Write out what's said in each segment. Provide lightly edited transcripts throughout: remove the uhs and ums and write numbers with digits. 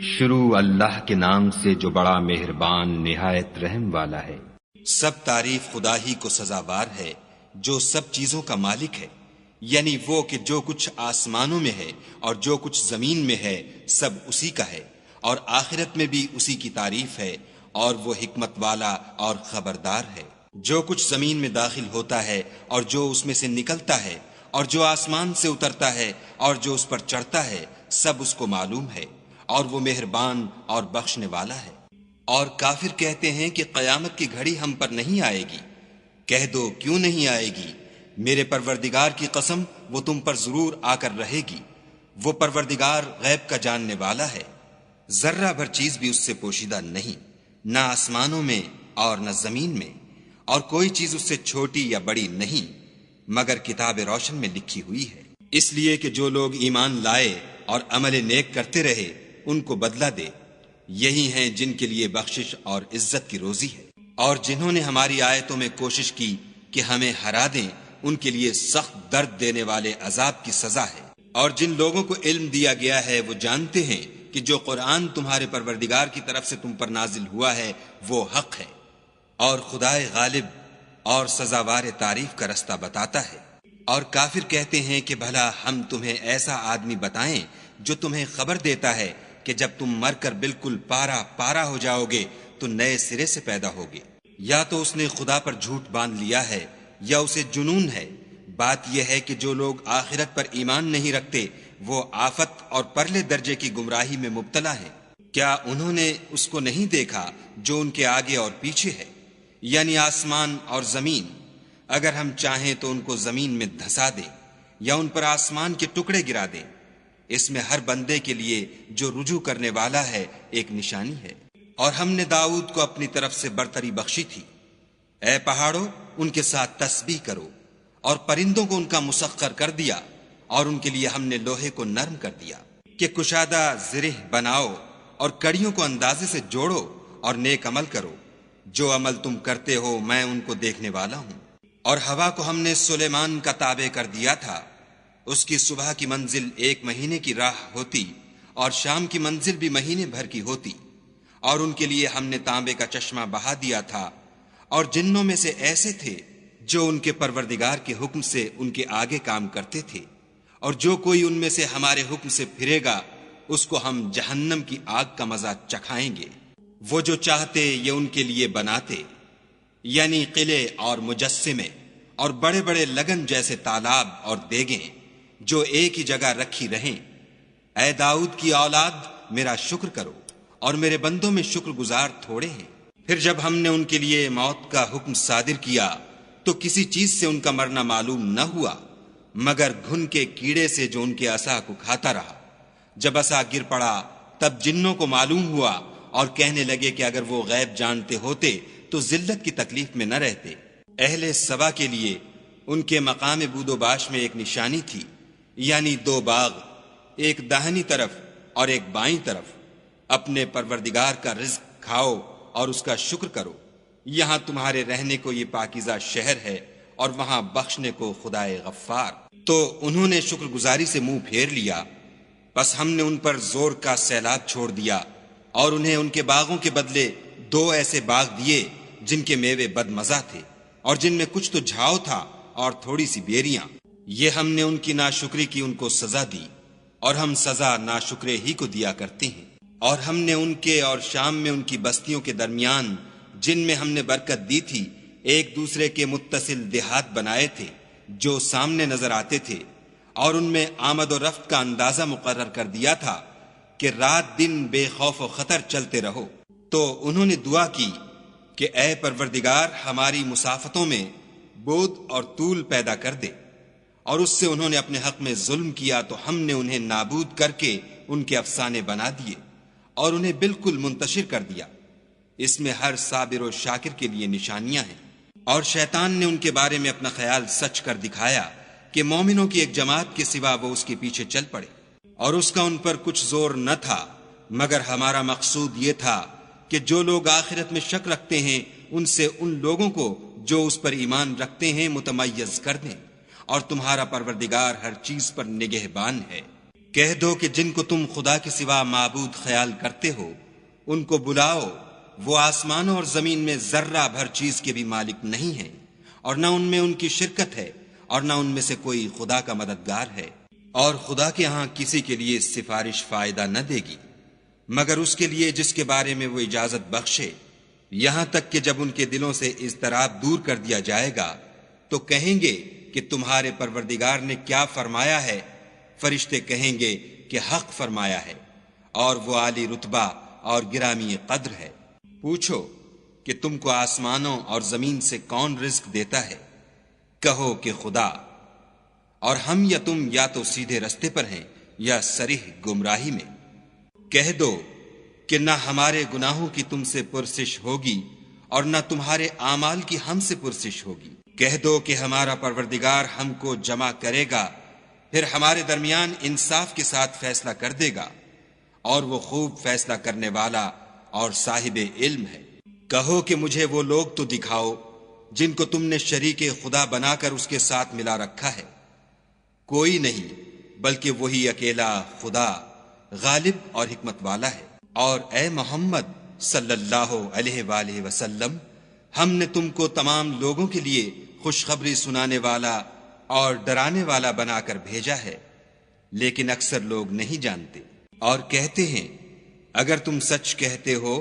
شروع اللہ کے نام سے جو بڑا مہربان نہایت رحم والا ہے۔ سب تعریف خدا ہی کو سزاوار ہے جو سب چیزوں کا مالک ہے، یعنی وہ کہ جو کچھ آسمانوں میں ہے اور جو کچھ زمین میں ہے سب اسی کا ہے، اور آخرت میں بھی اسی کی تعریف ہے، اور وہ حکمت والا اور خبردار ہے۔ جو کچھ زمین میں داخل ہوتا ہے اور جو اس میں سے نکلتا ہے اور جو آسمان سے اترتا ہے اور جو اس پر چڑھتا ہے سب اس کو معلوم ہے، اور وہ مہربان اور بخشنے والا ہے۔ اور کافر کہتے ہیں کہ قیامت کی گھڑی ہم پر نہیں آئے گی۔ کہہ دو کیوں نہیں آئے گی؟ میرے پروردگار کی قسم وہ تم پر ضرور آ کر رہے گی۔ وہ پروردگار غیب کا جاننے والا ہے، ذرہ بھر چیز بھی اس سے پوشیدہ نہیں، نہ آسمانوں میں اور نہ زمین میں، اور کوئی چیز اس سے چھوٹی یا بڑی نہیں مگر کتاب روشن میں لکھی ہوئی ہے۔ اس لیے کہ جو لوگ ایمان لائے اور عمل نیک کرتے رہے ان کو بدلہ دے، یہی ہیں جن کے لیے بخشش اور عزت کی روزی ہے۔ اور جنہوں نے ہماری آیتوں میں کوشش کی کہ ہمیں ہرا دیں ان کے لیے سخت درد دینے والے عذاب کی سزا ہے۔ اور جن لوگوں کو علم دیا گیا ہے وہ جانتے ہیں کہ جو قرآن تمہارے پروردگار کی طرف سے تم پر نازل ہوا ہے وہ حق ہے، اور خدائے غالب اور سزاوار تعریف کا رستہ بتاتا ہے۔ اور کافر کہتے ہیں کہ بھلا ہم تمہیں ایسا آدمی بتائیں جو تمہیں خبر دیتا ہے کہ جب تم مر کر بالکل پارا پارا ہو جاؤ گے تو نئے سرے سے پیدا ہوگے۔ یا تو اس نے خدا پر جھوٹ باندھ لیا ہے یا اسے جنون ہے۔ بات یہ ہے کہ جو لوگ آخرت پر ایمان نہیں رکھتے وہ آفت اور پرلے درجے کی گمراہی میں مبتلا ہیں۔ کیا انہوں نے اس کو نہیں دیکھا جو ان کے آگے اور پیچھے ہے، یعنی آسمان اور زمین؟ اگر ہم چاہیں تو ان کو زمین میں دھسا دیں یا ان پر آسمان کے ٹکڑے گرا دیں۔ اس میں ہر بندے کے لیے جو رجوع کرنے والا ہے ایک نشانی ہے۔ اور ہم نے داؤد کو اپنی طرف سے برتری بخشی تھی۔ اے پہاڑوں ان کے ساتھ تسبیح کرو، اور پرندوں کو ان کا مسخر کر دیا، اور ان کے لیے ہم نے لوہے کو نرم کر دیا کہ کشادہ زرہ بناؤ، اور کڑیوں کو اندازے سے جوڑو اور نیک عمل کرو۔ جو عمل تم کرتے ہو میں ان کو دیکھنے والا ہوں۔ اور ہوا کو ہم نے سلیمان کا تابع کر دیا تھا، اس کی صبح کی منزل 1 مہینے کی راہ ہوتی اور شام کی منزل بھی مہینے بھر کی ہوتی۔ اور ان کے لیے ہم نے تانبے کا چشمہ بہا دیا تھا، اور جنوں میں سے ایسے تھے جو ان کے پروردگار کے حکم سے ان کے آگے کام کرتے تھے، اور جو کوئی ان میں سے ہمارے حکم سے پھرے گا اس کو ہم جہنم کی آگ کا مزہ چکھائیں گے۔ وہ جو چاہتے یہ ان کے لیے بناتے، یعنی قلعے اور مجسمے اور بڑے بڑے لگن جیسے تالاب اور دیگیں جو ایک ہی جگہ رکھی رہیں۔ اے داؤد کی اولاد میرا شکر کرو، اور میرے بندوں میں شکر گزار تھوڑے ہیں۔ پھر جب ہم نے ان کے لیے موت کا حکم صادر کیا تو کسی چیز سے ان کا مرنا معلوم نہ ہوا مگر گھن کے کیڑے سے جو ان کے عصا کو کھاتا رہا۔ جب عصا گر پڑا تب جنوں کو معلوم ہوا اور کہنے لگے کہ اگر وہ غیب جانتے ہوتے تو ذلت کی تکلیف میں نہ رہتے۔ اہل سبا کے لیے ان کے مقام بود و باش میں ایک نشانی تھی، یعنی 2 باغ، ایک داہنی طرف اور ایک بائیں طرف۔ اپنے پروردگار کا رزق کھاؤ اور اس کا شکر کرو۔ یہاں تمہارے رہنے کو یہ پاکیزہ شہر ہے، اور وہاں بخشنے کو خدائے غفار۔ تو انہوں نے شکر گزاری سے منہ پھیر لیا، بس ہم نے ان پر زور کا سیلاب چھوڑ دیا، اور انہیں ان کے باغوں کے بدلے 2 ایسے باغ دیے جن کے میوے بد مزہ تھے، اور جن میں کچھ تو جھاؤ تھا اور تھوڑی سی بیریاں۔ یہ ہم نے ان کی ناشکری کی ان کو سزا دی، اور ہم سزا ناشکرے ہی کو دیا کرتے ہیں۔ اور ہم نے ان کے اور شام میں ان کی بستیوں کے درمیان جن میں ہم نے برکت دی تھی ایک دوسرے کے متصل دیہات بنائے تھے جو سامنے نظر آتے تھے، اور ان میں آمد و رفت کا اندازہ مقرر کر دیا تھا کہ رات دن بے خوف و خطر چلتے رہو۔ تو انہوں نے دعا کی کہ اے پروردگار ہماری مسافتوں میں بود اور طول پیدا کر دے، اور اس سے انہوں نے اپنے حق میں ظلم کیا تو ہم نے انہیں نابود کر کے ان کے افسانے بنا دیے اور انہیں بالکل منتشر کر دیا۔ اس میں ہر صابر و شاکر کے لیے نشانیاں ہیں۔ اور شیطان نے ان کے بارے میں اپنا خیال سچ کر دکھایا کہ مومنوں کی ایک جماعت کے سوا وہ اس کے پیچھے چل پڑے، اور اس کا ان پر کچھ زور نہ تھا مگر ہمارا مقصود یہ تھا کہ جو لوگ آخرت میں شک رکھتے ہیں ان سے ان لوگوں کو جو اس پر ایمان رکھتے ہیں متمیز کر دیں، اور تمہارا پروردگار ہر چیز پر نگہبان ہے۔ کہہ دو کہ جن کو تم خدا کے سوا معبود خیال کرتے ہو ان کو بلاؤ، وہ آسمانوں اور زمین میں ذرہ بھر چیز کے بھی مالک نہیں ہیں، اور نہ ان میں ان کی شرکت ہے، اور نہ ان میں سے کوئی خدا کا مددگار ہے، اور خدا کے ہاں کسی کے لیے سفارش فائدہ نہ دے گی مگر اس کے لیے جس کے بارے میں وہ اجازت بخشے، یہاں تک کہ جب ان کے دلوں سے اضطراب دور کر دیا جائے گا تو کہیں گے کہ تمہارے پروردگار نے کیا فرمایا ہے؟ فرشتے کہیں گے کہ حق فرمایا ہے، اور وہ عالی رتبہ اور گرامی قدر ہے۔ پوچھو کہ تم کو آسمانوں اور زمین سے کون رزق دیتا ہے؟ کہو کہ خدا، اور ہم یا تم یا تو سیدھے رستے پر ہیں یا صریح گمراہی میں۔ کہہ دو کہ نہ ہمارے گناہوں کی تم سے پرسش ہوگی اور نہ تمہارے اعمال کی ہم سے پرسش ہوگی۔ کہہ دو کہ ہمارا پروردگار ہم کو جمع کرے گا، پھر ہمارے درمیان انصاف کے ساتھ فیصلہ کر دے گا، اور وہ خوب فیصلہ کرنے والا اور صاحب علم ہے۔ کہو کہ مجھے وہ لوگ تو دکھاؤ جن کو تم نے شریک خدا بنا کر اس کے ساتھ ملا رکھا ہے۔ کوئی نہیں بلکہ وہی اکیلا خدا غالب اور حکمت والا ہے۔ اور اے محمد صلی اللہ علیہ وآلہ وسلم، ہم نے تم کو تمام لوگوں کے لیے خوشخبری سنانے والا اور ڈرانے والا بنا کر بھیجا ہے، لیکن اکثر لوگ نہیں جانتے۔ اور کہتے ہیں اگر تم سچ کہتے ہو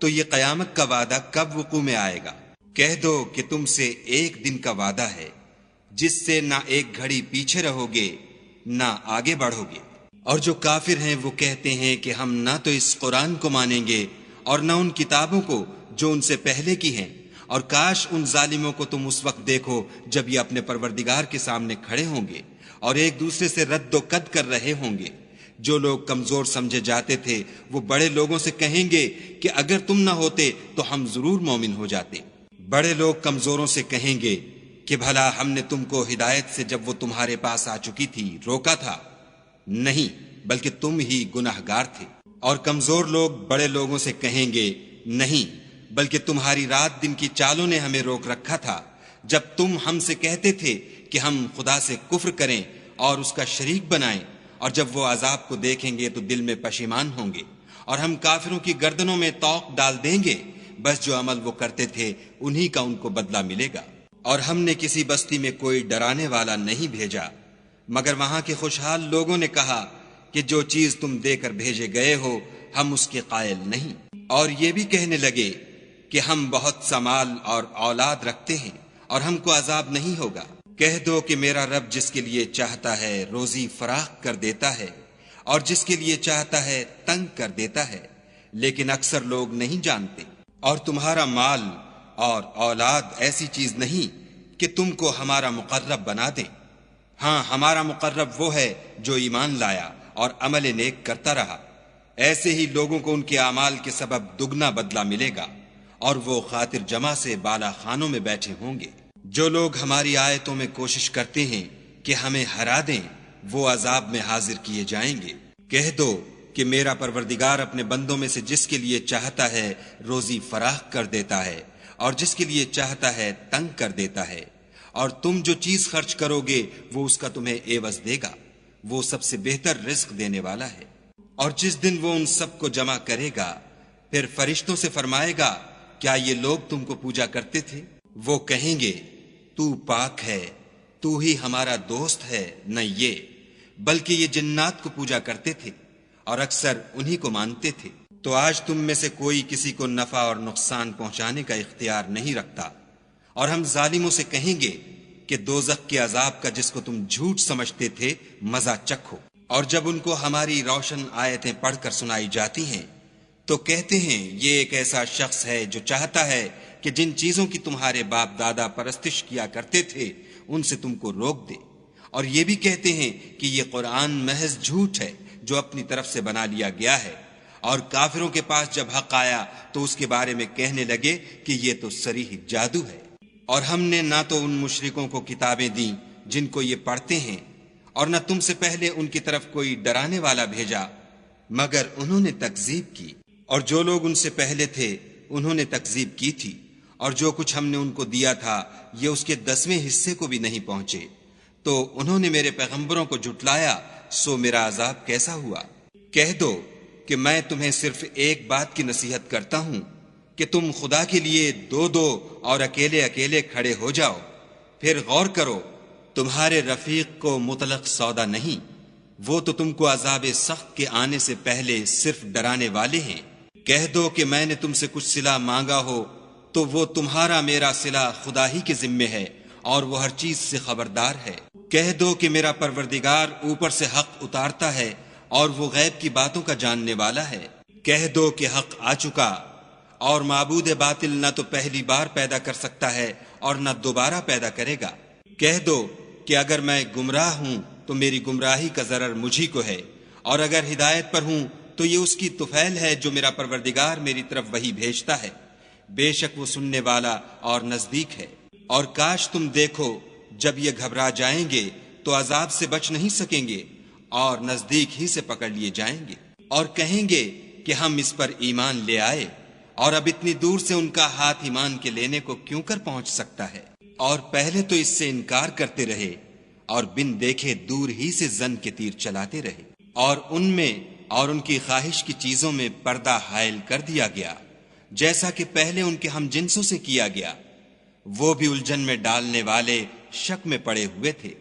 تو یہ قیامت کا وعدہ کب وقوع میں آئے گا؟ کہہ دو کہ تم سے ایک دن کا وعدہ ہے جس سے نہ ایک گھڑی پیچھے رہو گے نہ آگے بڑھو گے۔ اور جو کافر ہیں وہ کہتے ہیں کہ ہم نہ تو اس قرآن کو مانیں گے اور نہ ان کتابوں کو جو ان سے پہلے کی ہیں، اور کاش ان ظالموں کو تم اس وقت دیکھو جب یہ اپنے پروردگار کے سامنے کھڑے ہوں گے اور ایک دوسرے سے رد و قد کر رہے ہوں گے۔ جو لوگ کمزور سمجھے جاتے تھے وہ بڑے لوگوں سے کہیں گے کہ اگر تم نہ ہوتے تو ہم ضرور مومن ہو جاتے۔ بڑے لوگ کمزوروں سے کہیں گے کہ بھلا ہم نے تم کو ہدایت سے جب وہ تمہارے پاس آ چکی تھی روکا تھا؟ نہیں، بلکہ تم ہی گناہگار تھے۔ اور کمزور لوگ بڑے لوگوں سے کہیں گے نہیں، بلکہ تمہاری رات دن کی چالوں نے ہمیں روک رکھا تھا جب تم ہم سے کہتے تھے کہ ہم خدا سے کفر کریں اور اس کا شریک بنائیں، اور جب وہ عذاب کو دیکھیں گے تو دل میں پشیمان ہوں گے، اور ہم کافروں کی گردنوں میں طوق ڈال دیں گے، بس جو عمل وہ کرتے تھے انہی کا ان کو بدلہ ملے گا۔ اور ہم نے کسی بستی میں کوئی ڈرانے والا نہیں بھیجا مگر وہاں کے خوشحال لوگوں نے کہا کہ جو چیز تم دے کر بھیجے گئے ہو ہم اس کے قائل نہیں، اور یہ بھی کہنے لگے کہ ہم بہت سا مال اور اولاد رکھتے ہیں اور ہم کو عذاب نہیں ہوگا۔ کہہ دو کہ میرا رب جس کے لیے چاہتا ہے روزی فراخ کر دیتا ہے اور جس کے لیے چاہتا ہے تنگ کر دیتا ہے، لیکن اکثر لوگ نہیں جانتے۔ اور تمہارا مال اور اولاد ایسی چیز نہیں کہ تم کو ہمارا مقرب بنا دیں، ہاں ہمارا مقرب وہ ہے جو ایمان لایا اور عمل نیک کرتا رہا، ایسے ہی لوگوں کو ان کے اعمال کے سبب دگنا بدلہ ملے گا، اور وہ خاطر جمع سے بالا خانوں میں بیٹھے ہوں گے۔ جو لوگ ہماری آیتوں میں کوشش کرتے ہیں کہ ہمیں ہرا دیں وہ عذاب میں حاضر کیے جائیں گے۔ کہہ دو کہ میرا پروردگار اپنے بندوں میں سے جس کے لیے چاہتا ہے روزی فراخ کر دیتا ہے اور جس کے لیے چاہتا ہے تنگ کر دیتا ہے، اور تم جو چیز خرچ کرو گے وہ اس کا تمہیں عوض دے گا، وہ سب سے بہتر رزق دینے والا ہے۔ اور جس دن وہ ان سب کو جمع کرے گا پھر فرشتوں سے فرمائے گا کیا یہ لوگ تم کو پوجا کرتے تھے؟ وہ کہیں گے تو پاک ہے، تو ہی ہمارا دوست ہے، نہ یہ بلکہ یہ جنات کو پوجا کرتے تھے اور اکثر انہی کو مانتے تھے۔ تو آج تم میں سے کوئی کسی کو نفع اور نقصان پہنچانے کا اختیار نہیں رکھتا، اور ہم ظالموں سے کہیں گے کہ دوزخ کے عذاب کا جس کو تم جھوٹ سمجھتے تھے مزہ چکھو۔ اور جب ان کو ہماری روشن آیتیں پڑھ کر سنائی جاتی ہیں تو کہتے ہیں یہ ایک ایسا شخص ہے جو چاہتا ہے کہ جن چیزوں کی تمہارے باپ دادا پرستش کیا کرتے تھے ان سے تم کو روک دے، اور یہ بھی کہتے ہیں کہ یہ قرآن محض جھوٹ ہے جو اپنی طرف سے بنا لیا گیا ہے۔ اور کافروں کے پاس جب حق آیا تو اس کے بارے میں کہنے لگے کہ یہ تو صریح جادو ہے۔ اور ہم نے نہ تو ان مشرکوں کو کتابیں دیں جن کو یہ پڑھتے ہیں، اور نہ تم سے پہلے ان کی طرف کوئی ڈرانے والا بھیجا مگر انہوں نے تکذیب کی، اور جو لوگ ان سے پہلے تھے انہوں نے تکذیب کی تھی، اور جو کچھ ہم نے ان کو دیا تھا یہ اس کے 10ویں حصے کو بھی نہیں پہنچے، تو انہوں نے میرے پیغمبروں کو جھٹلایا سو میرا عذاب کیسا ہوا۔ کہہ دو کہ میں تمہیں صرف ایک بات کی نصیحت کرتا ہوں کہ تم خدا کے لیے دو دو اور اکیلے اکیلے کھڑے ہو جاؤ، پھر غور کرو، تمہارے رفیق کو مطلق سودا نہیں، وہ تو تم کو عذاب سخت کے آنے سے پہلے صرف ڈرانے والے ہیں۔ کہہ دو کہ میں نے تم سے کچھ صلہ مانگا ہو تو وہ تمہارا میرا صلہ خدا ہی کے ذمے ہے اور وہ ہر چیز سے خبردار ہے۔ کہہ دو کہ میرا پروردگار اوپر سے حق اتارتا ہے اور وہ غیب کی باتوں کا جاننے والا ہے۔ کہہ دو کہ حق آ چکا اور معبود باطل نہ تو پہلی بار پیدا کر سکتا ہے اور نہ دوبارہ پیدا کرے گا۔ کہہ دو کہ اگر میں گمراہ ہوں تو میری گمراہی کا ضرر مجھی کو ہے، اور اگر ہدایت پر ہوں تو یہ اس کی طفیل ہے جو میرا پروردگار میری طرف وحی بھیجتا ہے، بے شک وہ سننے والا اور نزدیک ہے۔ اور کاش تم دیکھو جب یہ گھبرا جائیں گے تو عذاب سے بچ نہیں سکیں گے اور نزدیک ہی سے پکڑ لیے جائیں گے، اور کہیں گے کہ ہم اس پر ایمان لے آئے، اور اب اتنی دور سے ان کا ہاتھ ایمان کے لینے کو کیوں کر پہنچ سکتا ہے؟ اور پہلے تو اس سے انکار کرتے رہے اور بن دیکھے دور ہی سے زن کے تیر چلاتے رہے، اور ان میں اور ان کی خواہش کی چیزوں میں پردہ حائل کر دیا گیا، جیسا کہ پہلے ان کے ہم جنسوں سے کیا گیا، وہ بھی الجھن میں ڈالنے والے شک میں پڑے ہوئے تھے۔